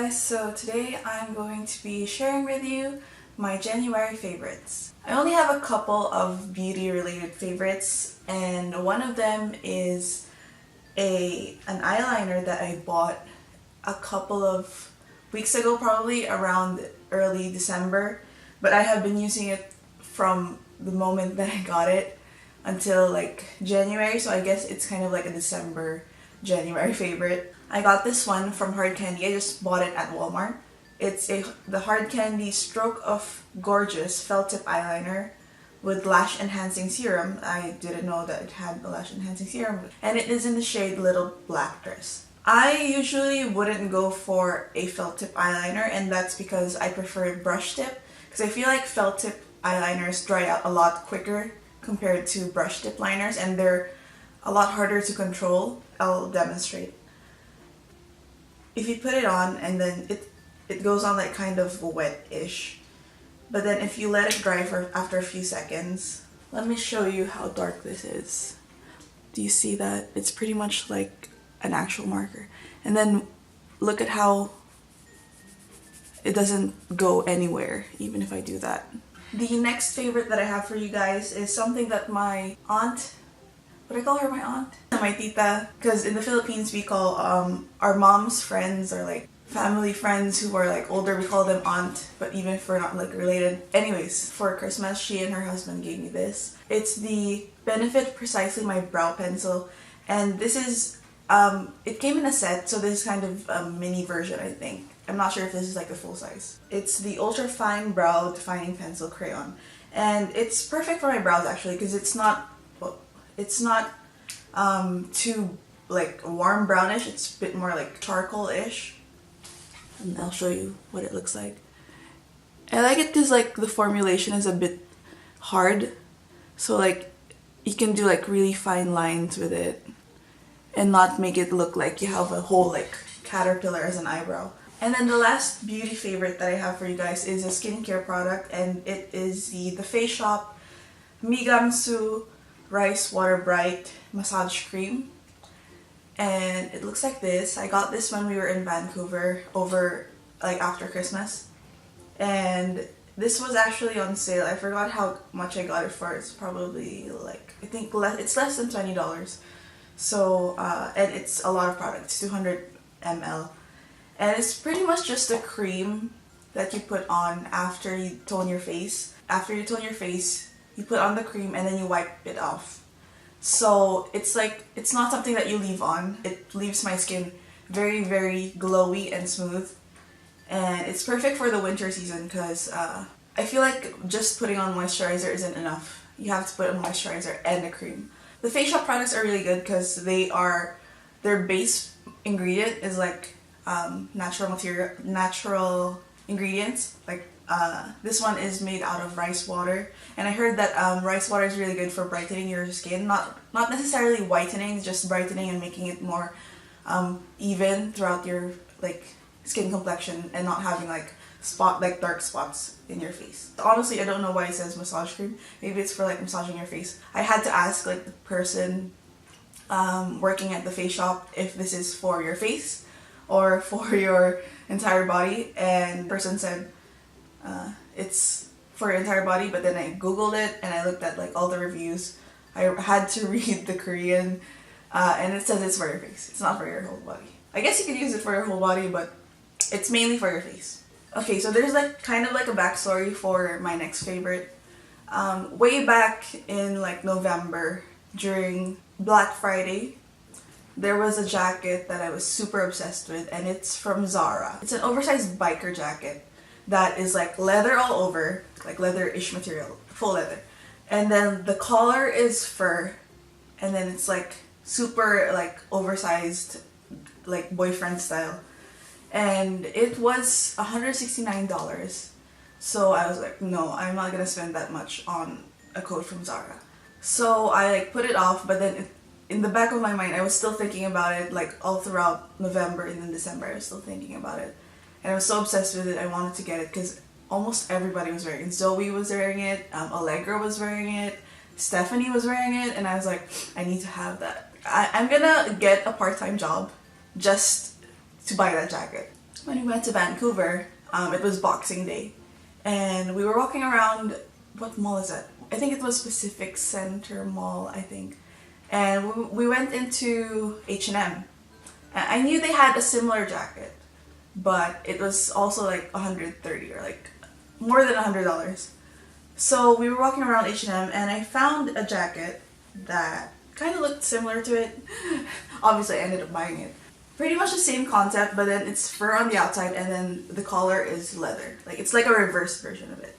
guys, so today I'm going to be sharing with you my January favorites. I only have a couple of beauty related favorites, and one of them is an eyeliner that I bought a couple of weeks ago, probably around early December, but I have been using it from the moment that I got it until like January, so I guess it's kind of like a January favorite. I got this one from Hard Candy. I just bought it at Walmart. It's the Hard Candy Stroke of Gorgeous Felt Tip Eyeliner with Lash Enhancing Serum. I didn't know that it had a Lash Enhancing Serum. And it is in the shade Little Black Dress. I usually wouldn't go for a felt tip eyeliner, and that's because I prefer brush tip. Because I feel like felt tip eyeliners dry out a lot quicker compared to brush tip liners, and they're a lot harder to control. I'll demonstrate. If you put it on and then it goes on like kind of wet-ish, but then if you let it dry for after a few seconds, let me show you how dark this is. Do you see that? It's pretty much like an actual marker. And then look at how it doesn't go anywhere even if I do that. The next favorite that I have for you guys is something that my aunt, would I call her my aunt? My tita, because in the Philippines we call our mom's friends, or like family friends who are like older, we call them aunt, but even if we're not like related. Anyways, for Christmas, she and her husband gave me this. It's the Benefit Precisely My Brow Pencil, and this is, it came in a set, so this is kind of a mini version, I think. I'm not sure if this is like the full size. It's the Ultra Fine Brow Defining Pencil Crayon, and it's perfect for my brows actually, because it's not too like warm brownish. It's a bit more like charcoal-ish, and I'll show you what it looks like. I like it because like the formulation is a bit hard, so like you can do like really fine lines with it and not make it look like you have a whole like caterpillar as an eyebrow. And then the last beauty favorite that I have for you guys is a skincare product, and it is the Face Shop Migamsu Rice Water Bright Massage Cream. And it looks like this. I got this when we were in Vancouver over like after Christmas, and this was actually on sale. I forgot how much I got it for. It's probably like, I think it's less than $20. So and it's a lot of products, 200 ml, and it's pretty much just a cream that you put on after you tone your face. After you tone your face, you put on the cream and then you wipe it off. So it's like, it's not something that you leave on. It leaves my skin very, very glowy and smooth. And it's perfect for the winter season because I feel like just putting on moisturizer isn't enough. You have to put a moisturizer and a cream. The Face Shop products are really good because their base ingredient is like natural ingredients. Like this one is made out of rice water, and I heard that rice water is really good for brightening your skin. Not necessarily whitening, just brightening and making it more even throughout your like skin complexion, and not having like dark spots in your face. Honestly, I don't know why it says massage cream. Maybe it's for like massaging your face. I had to ask like the person working at the Face Shop if this is for your face or for your entire body, and the person said it's for your entire body. But then I googled it and I looked at like all the reviews. I had to read the Korean, and it says it's for your face. It's not for your whole body. I guess you could use it for your whole body, but it's mainly for your face. Okay, so there's like kind of like a backstory for my next favorite. Way back in like November during Black Friday, there was a jacket that I was super obsessed with, and it's from Zara. It's an oversized biker jacket that is like leather all over, like leather-ish material, full leather. And then the collar is fur, and then it's like super like oversized, like boyfriend style. And it was $169. So I was like, no, I'm not gonna spend that much on a coat from Zara. So I like put it off, but then in the back of my mind I was still thinking about it like all throughout November, and then December I was still thinking about it. And I was so obsessed with it, I wanted to get it because almost everybody was wearing it. Zoe was wearing it, Allegra was wearing it, Stephanie was wearing it, and I was like, I need to have that. I'm gonna get a part-time job just to buy that jacket. when we went to Vancouver, it was Boxing Day. And we were walking around, what mall is that? I think it was Pacific Center Mall, I think. And we went into H&M. And I knew they had a similar jacket, but it was also like $130 or like more than $100. So we were walking around H&M and I found a jacket that kind of looked similar to it. Obviously I ended up buying it. Pretty much the same concept, but then it's fur on the outside and then the collar is leather. Like it's like a reverse version of it.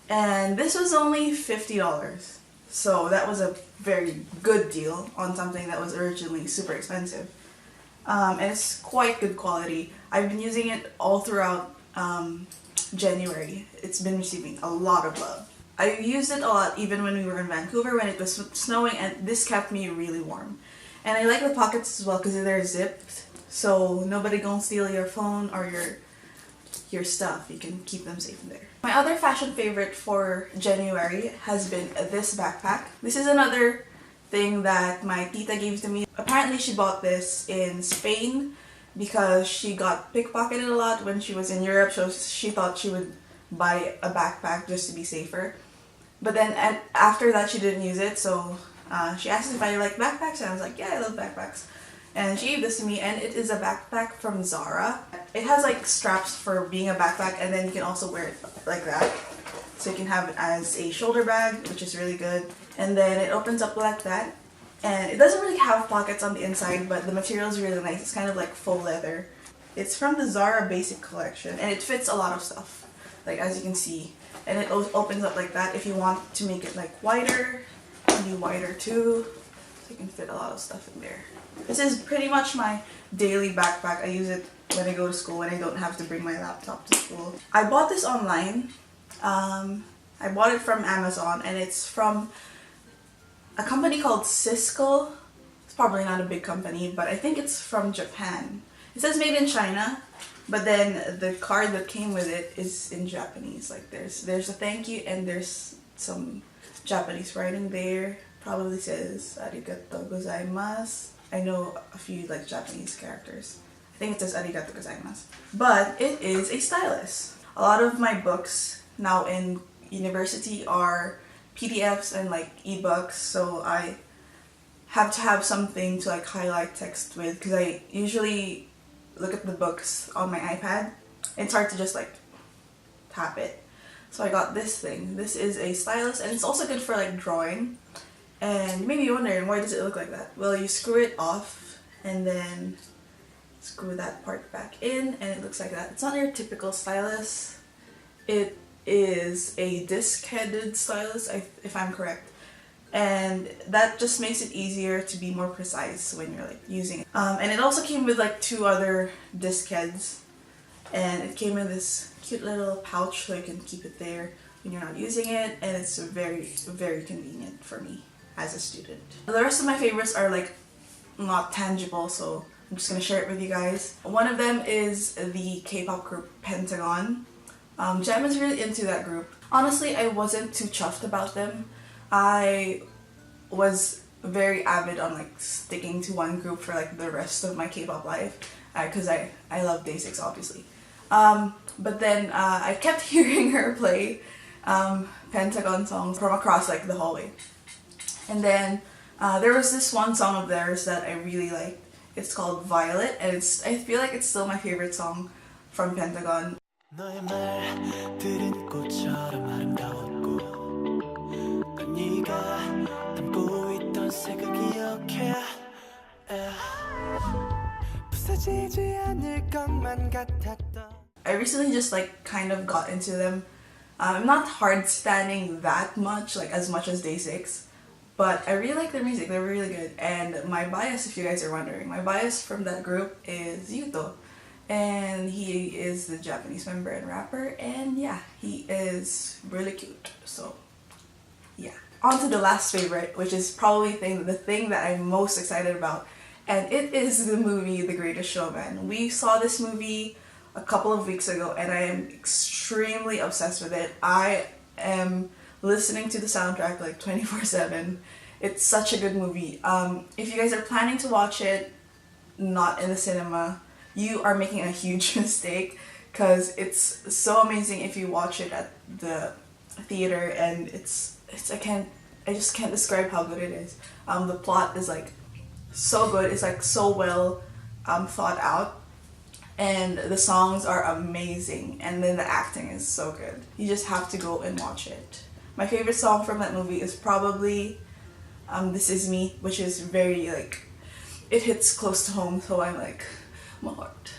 And this was only $50. So that was a very good deal on something that was originally super expensive. And it's quite good quality. I've been using it all throughout January. It's been receiving a lot of love. I used it a lot even when we were in Vancouver when it was snowing, and this kept me really warm. And I like the pockets as well because they're zipped, so nobody gonna steal your phone or your stuff. You can keep them safe in there. My other fashion favorite for January has been this backpack. This is another thing that my tita gave to me. Apparently she bought this in Spain because she got pickpocketed a lot when she was in Europe, so she thought she would buy a backpack just to be safer. But then after that she didn't use it, so she asked if I like backpacks and I was like, yeah, I love backpacks. And she gave this to me, and it is a backpack from Zara. It has like straps for being a backpack, and then you can also wear it like that. So you can have it as a shoulder bag, which is really good. And then it opens up like that. And it doesn't really have pockets on the inside, but the material is really nice. It's kind of like faux leather. It's from the Zara Basic Collection, and it fits a lot of stuff, like as you can see. And it opens up like that. If you want to make it like wider, you can do wider too. So you can fit a lot of stuff in there. This is pretty much my daily backpack. I use it when I go to school, when I don't have to bring my laptop to school. I bought this online. I bought it from Amazon, and it's from a company called Cisco. It's probably not a big company, but I think it's from Japan. It says made in China, but then the card that came with it is in Japanese. Like there's a thank you and there's some Japanese writing there. Probably says arigato gozaimasu. I know a few like Japanese characters. I think it says arigato gozaimasu. But it is a stylus. A lot of my books now in university are PDFs and like ebooks, so I have to have something to like highlight text with because I usually look at the books on my iPad. It's hard to just like tap it. So I got this thing. This is a stylus, and it's also good for like drawing. And you may be wondering, why does it look like that? Well, you screw it off and then screw that part back in and it looks like that. It's not your typical stylus. It is a disc-headed stylus, if I'm correct. And that just makes it easier to be more precise when you're like using it. And it also came with like 2 other disc heads. And it came in this cute little pouch so you can keep it there when you're not using it. And it's very, very convenient for me as a student. The rest of my favorites are like not tangible, so I'm just gonna share it with you guys. One of them is the K-pop group Pentagon. Jem is really into that group. Honestly, I wasn't too chuffed about them. I was very avid on like sticking to one group for like the rest of my K-pop life because I love Day6 obviously. But then I kept hearing her play Pentagon songs from across like the hallway. And then there was this one song of theirs that I really liked. It's called Violet, and I feel like it's still my favorite song from Pentagon. I recently just like kind of got into them. I'm not hard standing that much, like as much as Day6, but I really like their music. They're really good. And my bias, if you guys are wondering, my bias from that group is Yuto. And he is the Japanese member and rapper, and yeah, he is really cute. So yeah. On to the last favorite, which is probably the thing that I'm most excited about, and it is the movie The Greatest Showman. We saw this movie a couple of weeks ago and I am extremely obsessed with it. I am listening to the soundtrack like 24/7. It's such a good movie. If you guys are planning to watch it not in the cinema, you are making a huge mistake, because it's so amazing if you watch it at the theater, and I just can't describe how good it is. The plot is like so good. It's like so well thought out, and the songs are amazing, and then the acting is so good. You just have to go and watch it. My favorite song from that movie is probably This Is Me, which is very like, it hits close to home, so I'm like, my heart.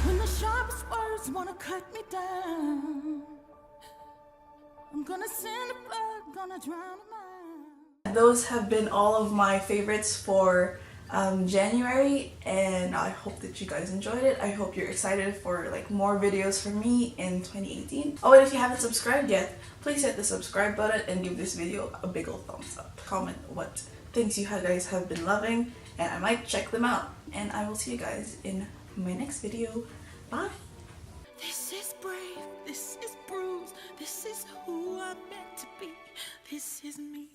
When the sharpest words wanna cut me down, I'm gonna send the blood, gonna drown a mind. Those have been all of my favorites for January, and I hope that you guys enjoyed it. I hope you're excited for like more videos from me in 2018. Oh, and if you haven't subscribed yet, please hit the subscribe button and give this video a big ol' thumbs up. Comment what things you guys have been loving, and I might check them out. And I will see you guys in my next video. Bye! This is brave, this is bruised, this is who I'm meant to be, this is me.